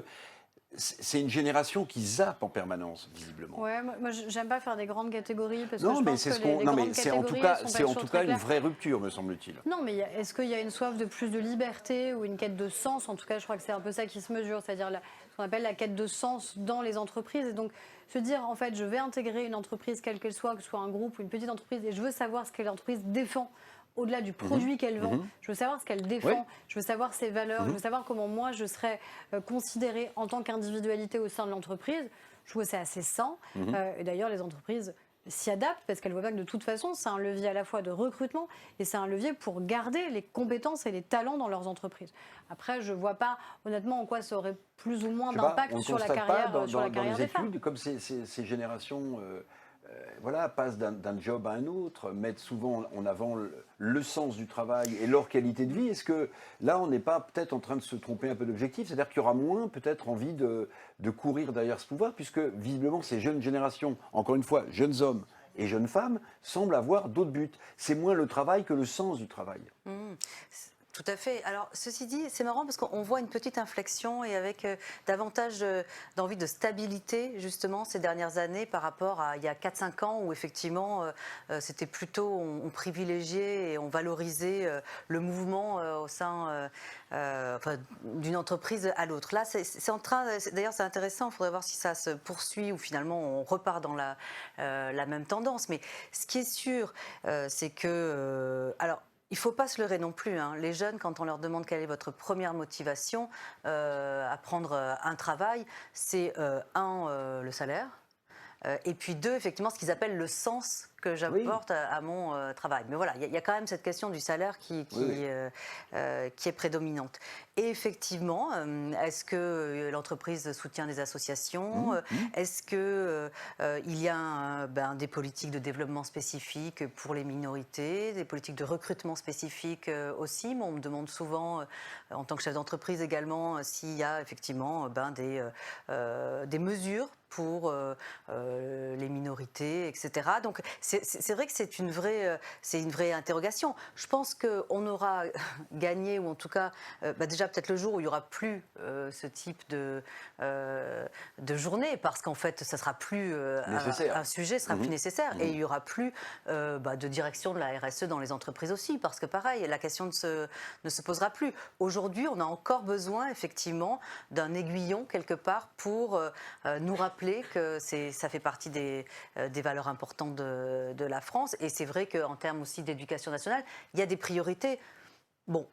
S3: c'est une génération qui zappe en permanence, visiblement.
S4: Ouais, moi, j'aime pas faire des grandes catégories, parce que
S3: non,
S4: je
S3: mais
S4: pense
S3: c'est
S4: que
S3: ce qu'on. Non, mais c'est en tout cas, une
S4: claires.
S3: vraie rupture, me semble-t-il.
S4: Non, mais est-ce qu'il y a une soif de plus de liberté ou une quête de sens? En tout cas, je crois que c'est un peu ça qui se mesure, c'est-à-dire ce qu'on appelle la quête de sens dans les entreprises. Et donc, se dire, en fait, je vais intégrer une entreprise, quelle qu'elle soit, que ce soit un groupe ou une petite entreprise, et je veux savoir ce que l'entreprise défend au-delà du produit qu'elle vend. Je veux savoir ce qu'elle défend, je veux savoir ses valeurs, je veux savoir comment moi je serais considérée en tant qu'individualité au sein de l'entreprise. Je trouve que c'est assez sain. Et d'ailleurs, les entreprises s'y adaptent parce qu'elles voient bien que de toute façon, c'est un levier à la fois de recrutement et c'est un levier pour garder les compétences et les talents dans leurs entreprises. Après, je ne vois pas honnêtement en quoi ça aurait plus ou moins d'impact sur la carrière,
S3: dans les
S4: des femmes.
S3: études, comme ces générations passent d'un job à un autre, mettent souvent en avant le sens du travail et leur qualité de vie. Est-ce que là, on n'est pas peut-être en train de se tromper un peu d'objectif? C'est-à-dire qu'il y aura moins peut-être envie de courir derrière ce pouvoir, puisque visiblement ces jeunes générations, encore une fois, jeunes hommes et jeunes femmes, semblent avoir d'autres buts. C'est moins le travail que le sens du travail.
S5: Tout à fait. Alors, ceci dit, c'est marrant parce qu'on voit une petite inflexion et avec davantage d'envie de stabilité, justement, ces dernières années par rapport à il y a 4-5 ans où, effectivement, c'était plutôt, on privilégiait et on valorisait le mouvement au sein d'une entreprise à l'autre. Là, c'est en train, d'ailleurs, c'est intéressant, il faudrait voir si ça se poursuit ou finalement on repart dans la même tendance. Mais ce qui est sûr, c'est que... il ne faut pas se leurrer non plus. Les jeunes, quand on leur demande quelle est votre première motivation à prendre un travail, c'est le salaire, et puis 2, effectivement, ce qu'ils appellent le sens que j'apporte à mon travail. Mais voilà, il y a quand même cette question du salaire qui est prédominante. Et effectivement, est-ce que l'entreprise soutient des associations? Est-ce qu'il y a des politiques de développement spécifiques pour les minorités, des politiques de recrutement spécifiques aussi? On me demande souvent, en tant que chef d'entreprise également, s'il y a effectivement des mesures pour les minorités, etc. Donc c'est vrai que c'est une vraie interrogation. Je pense qu'on aura gagné, ou en tout cas déjà peut-être le jour où il n'y aura plus ce type de journée, parce qu'en fait ça sera plus un sujet, sera plus nécessaire, et il n'y aura plus de direction de la RSE dans les entreprises aussi, parce que pareil, la question ne se posera plus. Aujourd'hui, on a encore besoin effectivement d'un aiguillon quelque part pour nous rappeler que ça fait partie des valeurs importantes de la France. Et c'est vrai qu'en termes aussi d'éducation nationale, il y a des priorités. Bon,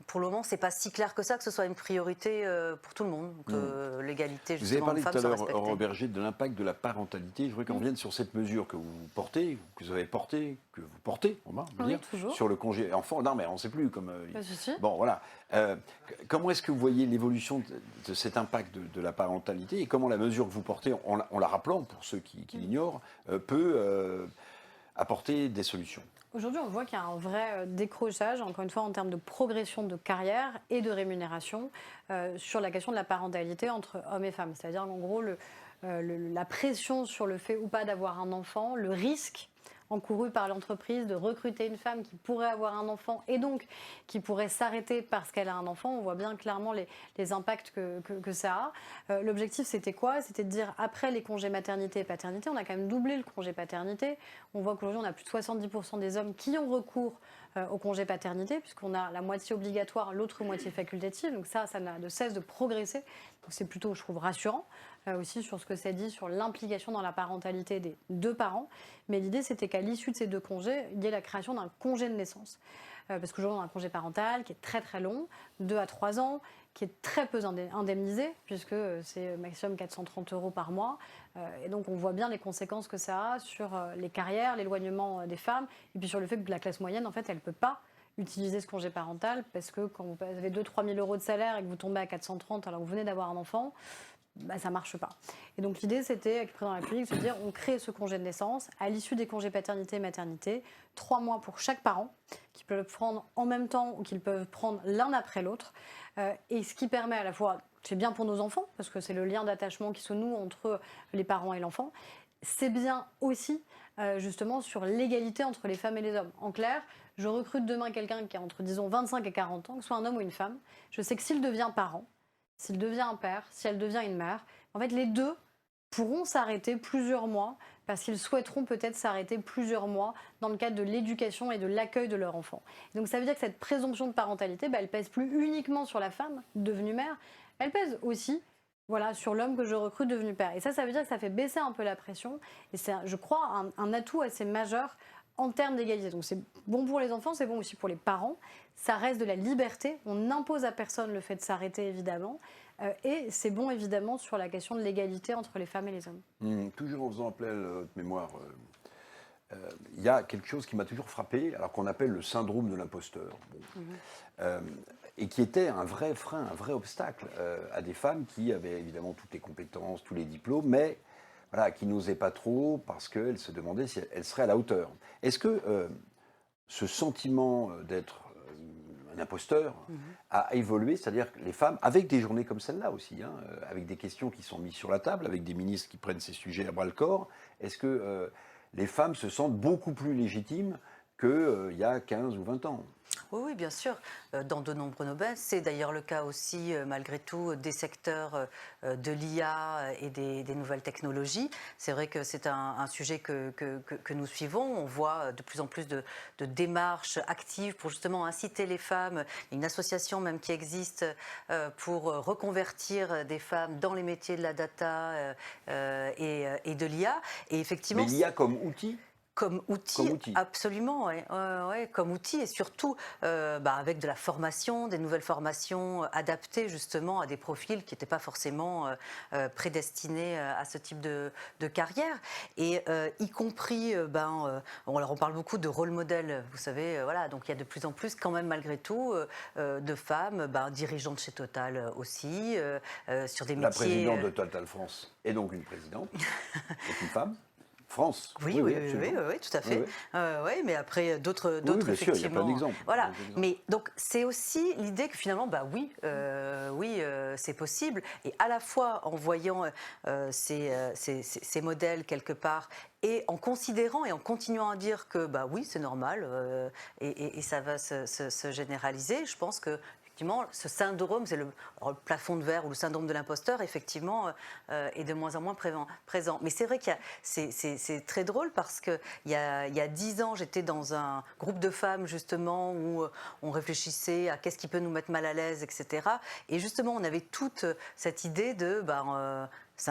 S5: pour le moment, c'est pas si clair que ça, que ce soit une priorité pour tout le monde. Donc, l'égalité,
S3: Vous avez
S5: justement,
S3: parlé
S5: femmes
S3: tout à
S5: soit
S3: l'heure,
S5: respectée.
S3: Aurore Berger, de l'impact de la parentalité. Je voudrais qu'on revienne sur cette mesure que vous portez, que vous avez portée, que vous portez, on va
S4: Oui,
S3: dire,
S4: toujours.
S3: sur le congé enfant. Non, mais on ne sait plus.
S4: Pas de souci.
S3: Bon, voilà. Comment est-ce que vous voyez l'évolution de cet impact de la parentalité et comment la mesure que vous portez, en la rappelant pour ceux qui l'ignorent, peut apporter des solutions?
S4: Aujourd'hui, on voit qu'il y a un vrai décrochage, encore une fois, en termes de progression de carrière et de rémunération sur la question de la parentalité entre hommes et femmes. C'est-à-dire, en gros, la pression sur le fait ou pas d'avoir un enfant, le risque encouru par l'entreprise de recruter une femme qui pourrait avoir un enfant et donc qui pourrait s'arrêter parce qu'elle a un enfant. On voit bien clairement les impacts que ça a. L'objectif, c'était quoi? C'était de dire, après les congés maternité et paternité, on a quand même doublé le congé paternité. On voit qu'aujourd'hui, on a plus de 70% des hommes qui ont recours au congé paternité, puisqu'on a la moitié obligatoire, l'autre moitié facultative. Donc ça n'a de cesse de progresser. Donc c'est plutôt, je trouve, rassurant aussi sur ce que ça dit sur l'implication dans la parentalité des deux parents. Mais l'idée, c'était qu'à l'issue de ces deux congés, il y ait la création d'un congé de naissance. Parce qu'aujourd'hui, on a un congé parental qui est très très long, 2 à 3 ans, qui est très peu indemnisé, puisque c'est maximum 430 € par mois. Et donc, on voit bien les conséquences que ça a sur les carrières, l'éloignement des femmes, et puis sur le fait que la classe moyenne, en fait, elle ne peut pas utiliser ce congé parental, parce que quand vous avez 2 000 à 3 000 € de salaire et que vous tombez à 430 alors que vous venez d'avoir un enfant, ça ne marche pas. Et donc l'idée, c'était, avec le président de la République, de se dire, on crée ce congé de naissance à l'issue des congés paternité et maternité, 3 mois pour chaque parent, qu'ils peuvent prendre en même temps ou qu'ils peuvent prendre l'un après l'autre. Et ce qui permet à la fois, c'est bien pour nos enfants, parce que c'est le lien d'attachement qui se noue entre les parents et l'enfant, c'est bien aussi justement sur l'égalité entre les femmes et les hommes. En clair, je recrute demain quelqu'un qui a entre, disons, 25 et 40 ans, que ce soit un homme ou une femme. Je sais que s'il devient parent, s'il devient un père, si elle devient une mère, en fait, les deux pourront s'arrêter plusieurs mois parce qu'ils souhaiteront peut-être s'arrêter plusieurs mois dans le cadre de l'éducation et de l'accueil de leur enfant. Et donc ça veut dire que cette présomption de parentalité, elle pèse plus uniquement sur la femme devenue mère, elle pèse aussi sur l'homme que je recrute devenu père. Et ça veut dire que ça fait baisser un peu la pression et c'est, je crois, un atout assez majeur en termes d'égalité. Donc c'est bon pour les enfants, c'est bon aussi pour les parents. Ça reste de la liberté. On n'impose à personne le fait de s'arrêter, évidemment. Et c'est bon, évidemment, sur la question de l'égalité entre les femmes et les hommes.
S3: Toujours en faisant appel à votre mémoire, il y a quelque chose qui m'a toujours frappé, alors qu'on appelle le syndrome de l'imposteur. Et qui était un vrai frein, un vrai obstacle à des femmes qui avaient évidemment toutes les compétences, tous les diplômes, mais voilà, qui n'osaient pas trop parce qu'elles se demandaient si elles seraient à la hauteur. Est-ce que ce sentiment d'être un imposteur a évolué, c'est-à-dire que les femmes, avec des journées comme celle-là aussi, avec des questions qui sont mises sur la table, avec des ministres qui prennent ces sujets à bras-le-corps, est-ce que les femmes se sentent beaucoup plus légitimes qu'il y a 15 ou 20 ans?
S5: Oui, bien sûr, dans de nombreux domaines. C'est d'ailleurs le cas aussi, malgré tout, des secteurs de l'IA et des nouvelles technologies. C'est vrai que c'est un sujet que nous suivons. On voit de plus en plus de démarches actives pour justement inciter les femmes. Il y a une association même qui existe pour reconvertir des femmes dans les métiers de la data et de l'IA. Et effectivement,
S3: mais l'IA comme outil?
S5: Comme outil, absolument, comme outil et surtout avec de la formation, des nouvelles formations adaptées justement à des profils qui n'étaient pas forcément prédestinés à ce type de carrière. Et y compris, on parle beaucoup de rôle modèle, vous savez, donc il y a de plus en plus quand même malgré tout de femmes dirigeantes chez Total aussi, sur des métiers...
S3: La présidente de Total France est donc une présidente, c'est une femme. France.
S5: Oui, tout à fait. Oui. Mais après, d'autres
S3: bien sûr,
S5: effectivement.
S3: il y a plein d'exemples.
S5: Voilà. Mais donc, c'est aussi l'idée que finalement, c'est possible. Et à la fois en voyant ces modèles quelque part et en considérant et en continuant à dire que oui, c'est normal et ça va se généraliser, je pense que ce syndrome, c'est le plafond de verre ou le syndrome de l'imposteur, effectivement, est de moins en moins présent. Mais c'est vrai que c'est très drôle parce qu'il y a 10 ans, j'étais dans un groupe de femmes, justement, où on réfléchissait à qu'est-ce qui peut nous mettre mal à l'aise, etc. Et justement, on avait toute cette idée de...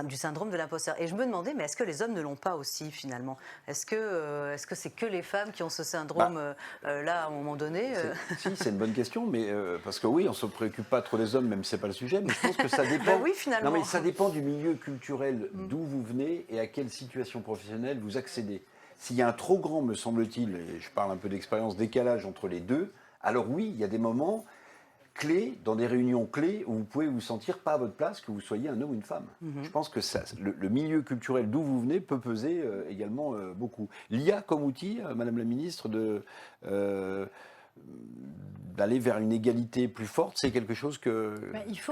S5: du syndrome de l'imposteur. Et je me demandais, mais est-ce que les hommes ne l'ont pas aussi finalement? Est-ce que c'est que les femmes qui ont ce syndrome là à un moment donné
S3: Si, c'est une bonne question, mais parce que oui, on ne se préoccupe pas trop des hommes, même si ce n'est pas le sujet, mais je pense que ça dépend.
S5: Oui, finalement.
S3: Non, mais ça dépend du milieu culturel d'où vous venez et à quelle situation professionnelle vous accédez. S'il y a un trop grand, me semble-t-il, et je parle un peu d'expérience, décalage entre les deux, alors oui, il y a des moments clés, dans des réunions clés, où vous pouvez vous sentir pas à votre place, que vous soyez un homme ou une femme. Je pense que ça, le milieu culturel d'où vous venez peut peser également beaucoup. L'IA comme outil, Madame la Ministre, d'aller vers une égalité plus forte, c'est quelque chose que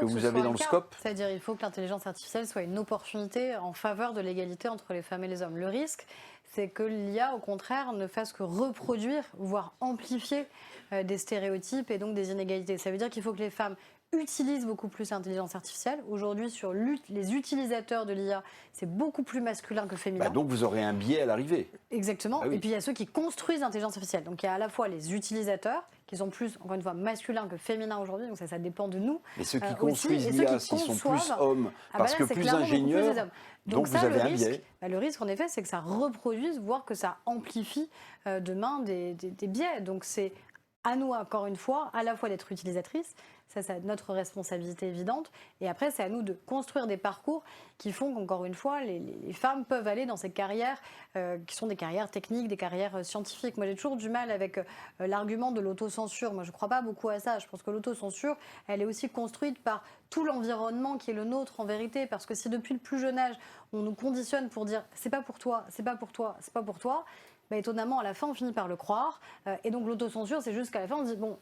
S3: vous avez dans le scope?
S4: C'est-à-dire il faut que l'intelligence artificielle soit une opportunité en faveur de l'égalité entre les femmes et les hommes. Le risque, c'est que l'IA, au contraire, ne fasse que reproduire, voire amplifier des stéréotypes et donc des inégalités. Ça veut dire qu'il faut que les femmes utilisent beaucoup plus l'intelligence artificielle. Aujourd'hui, sur les utilisateurs de l'IA, c'est beaucoup plus masculin que féminin.
S3: Donc vous aurez un biais à l'arrivée.
S4: Exactement.
S3: Ah oui.
S4: Et puis il y a ceux qui construisent l'intelligence artificielle. Donc il y a à la fois les utilisateurs, qui sont plus, encore une fois, masculins que féminins aujourd'hui. Donc ça dépend de nous.
S3: Mais ceux qui construisent l'IA, s'ils sont plus hommes, parce que plus
S4: clairement
S3: ingénieurs,
S4: plus
S3: donc
S4: ça,
S3: vous avez un biais.
S4: Le risque, en effet, c'est que ça reproduise, voire que ça amplifie demain des biais. Donc c'est à nous, encore une fois, à la fois d'être utilisatrices, ça c'est notre responsabilité évidente, et après c'est à nous de construire des parcours qui font qu'encore une fois, les femmes peuvent aller dans ces carrières qui sont des carrières techniques, des carrières scientifiques. Moi j'ai toujours du mal avec l'argument de l'autocensure. Moi je ne crois pas beaucoup à ça. Je pense que l'autocensure, elle est aussi construite par tout l'environnement qui est le nôtre en vérité, parce que si depuis le plus jeune âge, on nous conditionne pour dire c'est pas pour toi, c'est pas pour toi, c'est pas pour toi, étonnamment, à la fin, on finit par le croire. Et donc, l'autocensure, c'est juste qu'à la fin, on dit, bon,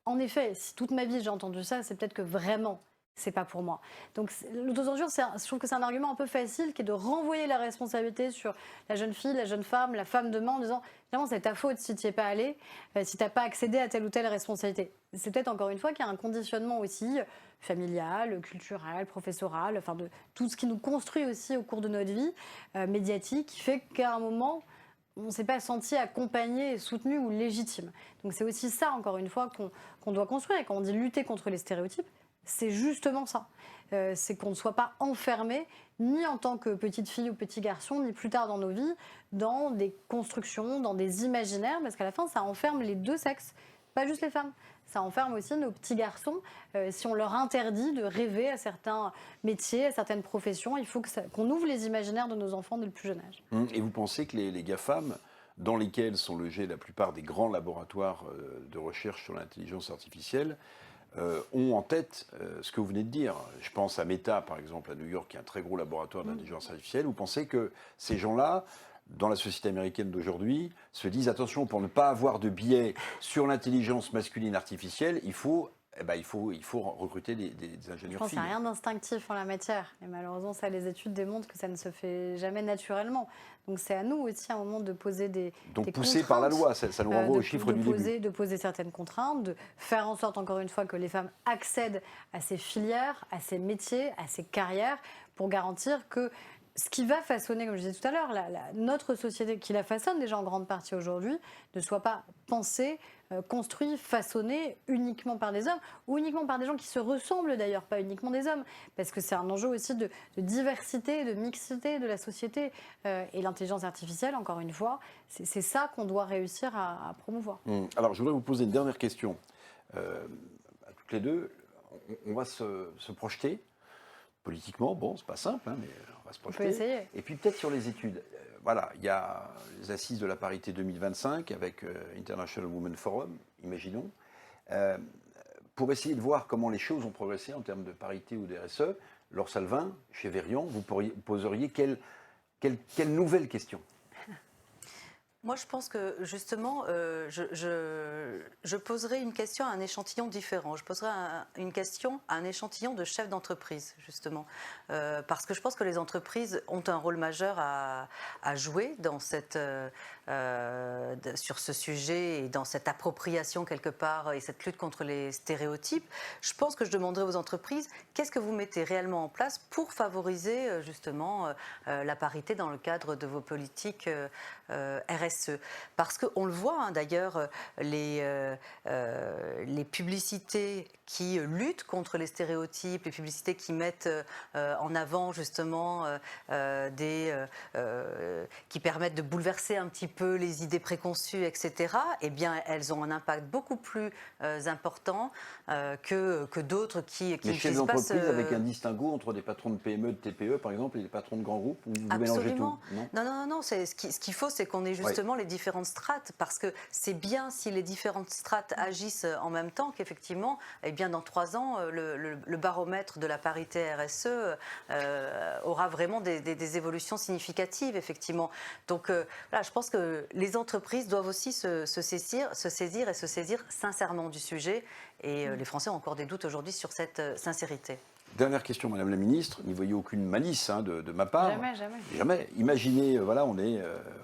S4: en effet, si toute ma vie j'ai entendu ça, c'est peut-être que vraiment, c'est pas pour moi. Donc, l'autocensure, je trouve que c'est un argument un peu facile, qui est de renvoyer la responsabilité sur la jeune fille, la jeune femme, la femme demain, en disant, finalement, c'est ta faute si tu n'y es pas allé, si tu n'as pas accédé à telle ou telle responsabilité. C'est peut-être, encore une fois, qu'il y a un conditionnement aussi familial, culturel, professoral, enfin, de tout ce qui nous construit aussi au cours de notre vie, médiatique, qui fait qu'à un moment, on ne s'est pas senti accompagné, soutenu ou légitime. Donc c'est aussi ça, encore une fois, qu'on doit construire. Et quand on dit lutter contre les stéréotypes, c'est justement ça. C'est qu'on ne soit pas enfermé, ni en tant que petite fille ou petit garçon, ni plus tard dans nos vies, dans des constructions, dans des imaginaires, parce qu'à la fin, ça enferme les deux sexes, pas juste les femmes. Ça enferme aussi nos petits garçons. Si on leur interdit de rêver à certains métiers, à certaines professions, il faut qu'on ouvre les imaginaires de nos enfants dès le plus jeune âge.
S3: Et vous pensez que les GAFAM, dans lesquels sont logés la plupart des grands laboratoires de recherche sur l'intelligence artificielle, ont en tête ce que vous venez de dire? Je pense à Meta, par exemple, à New York, qui est un très gros laboratoire d'intelligence artificielle. Vous pensez que ces gens-là, dans la société américaine d'aujourd'hui, se disent attention, pour ne pas avoir de biais sur l'intelligence masculine artificielle, il faut recruter des ingénieurs filles.
S4: Je pense qu'il n'y a rien d'instinctif en la matière. Et malheureusement, ça, les études démontrent que ça ne se fait jamais naturellement. Donc c'est à nous aussi, à un moment, de poser des
S3: Donc poussé par la loi, ça nous renvoie aux chiffres du début.
S4: De poser certaines contraintes, de faire en sorte, encore une fois, que les femmes accèdent à ces filières, à ces métiers, à ces carrières, pour garantir que ce qui va façonner, comme je disais tout à l'heure, notre société, qui la façonne déjà en grande partie aujourd'hui, ne soit pas pensée, construite, façonnée uniquement par des hommes, ou uniquement par des gens qui se ressemblent d'ailleurs, pas uniquement des hommes, parce que c'est un enjeu aussi de diversité, de mixité de la société. Et l'intelligence artificielle, encore une fois, c'est ça qu'on doit réussir à promouvoir.
S3: Alors, je voudrais vous poser une dernière question. À toutes les deux, on va se projeter. Politiquement, bon, c'est pas simple, mais on va se projeter.
S4: On peut essayer.
S3: Et puis peut-être sur les études. Voilà, il y a les assises de la parité 2025 avec International Women Forum, imaginons. Pour essayer de voir comment les choses ont progressé en termes de parité ou de RSE, Laure Salvin, chez Verian, vous poseriez quelle nouvelle question?
S5: Moi, je pense que justement, je poserai une question à un échantillon différent. Je poserai une question à un échantillon de chefs d'entreprise, justement. Parce que je pense que les entreprises ont un rôle majeur à jouer dans sur ce sujet et dans cette appropriation quelque part et cette lutte contre les stéréotypes. Je pense que je demanderai aux entreprises qu'est-ce que vous mettez réellement en place pour favoriser justement la parité dans le cadre de vos politiques RSE. Parce qu'on le voit, hein, d'ailleurs, les publicités qui luttent contre les stéréotypes, les publicités qui mettent en avant justement qui permettent de bouleverser un petit peu les idées préconçues, etc., eh bien, elles ont un impact beaucoup plus important que d'autres qui
S3: Mais chefs
S5: n'utilisent pas
S3: d'entreprise avec un distinguo entre des patrons de PME, de TPE, par exemple, et des patrons de grands groupes, ou vous mélangez tout?
S5: Non. Ce qu'il faut, c'est qu'on ait justement les différentes strates, parce que c'est bien si les différentes strates agissent en même temps qu'effectivement, eh bien, dans 3 ans, le baromètre de la parité RSE aura vraiment des évolutions significatives, effectivement. Donc, voilà, je pense que les entreprises doivent aussi se saisir et se saisir sincèrement du sujet. Et les Français ont encore des doutes aujourd'hui sur cette sincérité.
S3: Dernière question, Madame la Ministre. N'y voyez aucune malice de ma part.
S4: Jamais.
S3: Imaginez, voilà, on est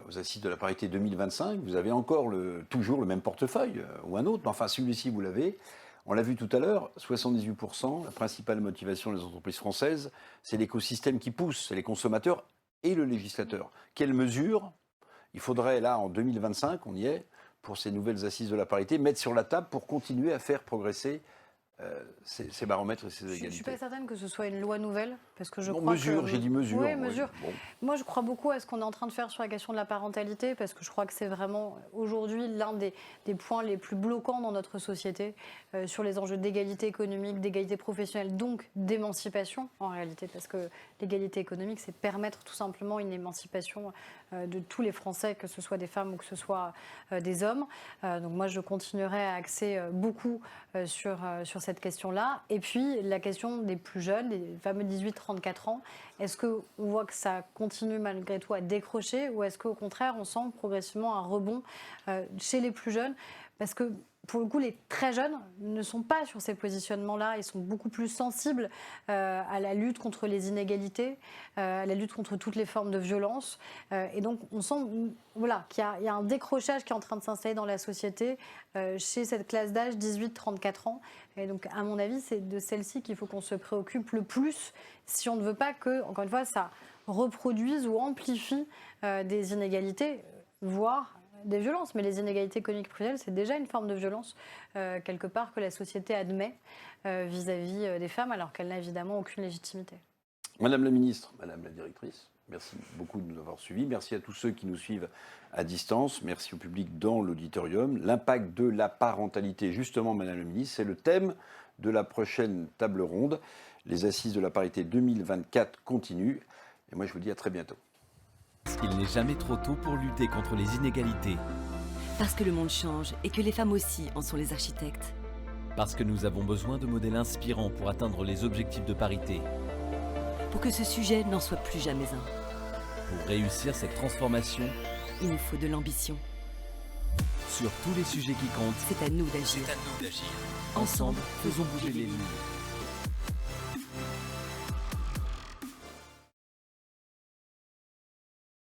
S3: aux assises de la parité 2025. Vous avez encore toujours le même portefeuille ou un autre. Mais enfin, celui-ci, vous l'avez. On l'a vu tout à l'heure, 78%. La principale motivation des entreprises françaises, c'est l'écosystème qui pousse. C'est les consommateurs et le législateur. Quelles mesures il faudrait, là, en 2025, on y est, pour ces nouvelles assises de la parité, mettre sur la table pour continuer à faire progresser ces baromètres et ces égalités?
S4: Je ne suis pas certaine que ce soit une loi nouvelle, parce que je
S3: non,
S4: crois
S3: mesure,
S4: que...
S3: j'ai dit mesure.
S4: Oui, mesure.
S3: Bon.
S4: Moi, je crois beaucoup à ce qu'on est en train de faire sur la question de la parentalité, parce que je crois que c'est vraiment, aujourd'hui, l'un des points les plus bloquants dans notre société, sur les enjeux d'égalité économique, d'égalité professionnelle, donc d'émancipation, en réalité, parce que l'égalité économique, c'est permettre tout simplement une émancipation de tous les Français, que ce soit des femmes ou que ce soit des hommes. Donc moi, je continuerai à axer beaucoup sur cette question-là. Et puis, la question des plus jeunes, des fameux 18-34 ans, est-ce qu'on voit que ça continue malgré tout à décrocher, ou est-ce qu'au contraire, on sent progressivement un rebond chez les plus jeunes? Parce que, pour le coup, les très jeunes ne sont pas sur ces positionnements-là. Ils sont beaucoup plus sensibles à la lutte contre les inégalités, à la lutte contre toutes les formes de violence. Et donc, on sent voilà, qu'il y a un décrochage qui est en train de s'installer dans la société chez cette classe d'âge 18-34 ans. Et donc, à mon avis, c'est de celle-ci qu'il faut qu'on se préoccupe le plus, si on ne veut pas que, encore une fois, ça reproduise ou amplifie des inégalités, voire des violences. Mais les inégalités économiques professionnelles, c'est déjà une forme de violence, quelque part, que la société admet vis-à-vis des femmes, alors qu'elle n'a évidemment aucune légitimité.
S3: Madame la Ministre, Madame la Directrice, merci beaucoup de nous avoir suivis. Merci à tous ceux qui nous suivent à distance. Merci au public dans l'auditorium. L'impact de la parentalité, justement, Madame la Ministre, c'est le thème de la prochaine table ronde. Les assises de la parité 2024 continuent. Et moi, je vous dis à très bientôt.
S1: Parce qu'il n'est jamais trop tôt pour lutter contre les inégalités.
S2: Parce que le monde change et que les femmes aussi en sont les architectes.
S1: Parce que nous avons besoin de modèles inspirants pour atteindre les objectifs de parité.
S2: Pour que ce sujet n'en soit plus jamais un.
S1: Pour réussir cette transformation,
S2: Il nous faut de l'ambition.
S1: sur tous les sujets qui comptent,
S2: C'est à nous d'agir.
S1: ensemble, faisons bouger les lignes.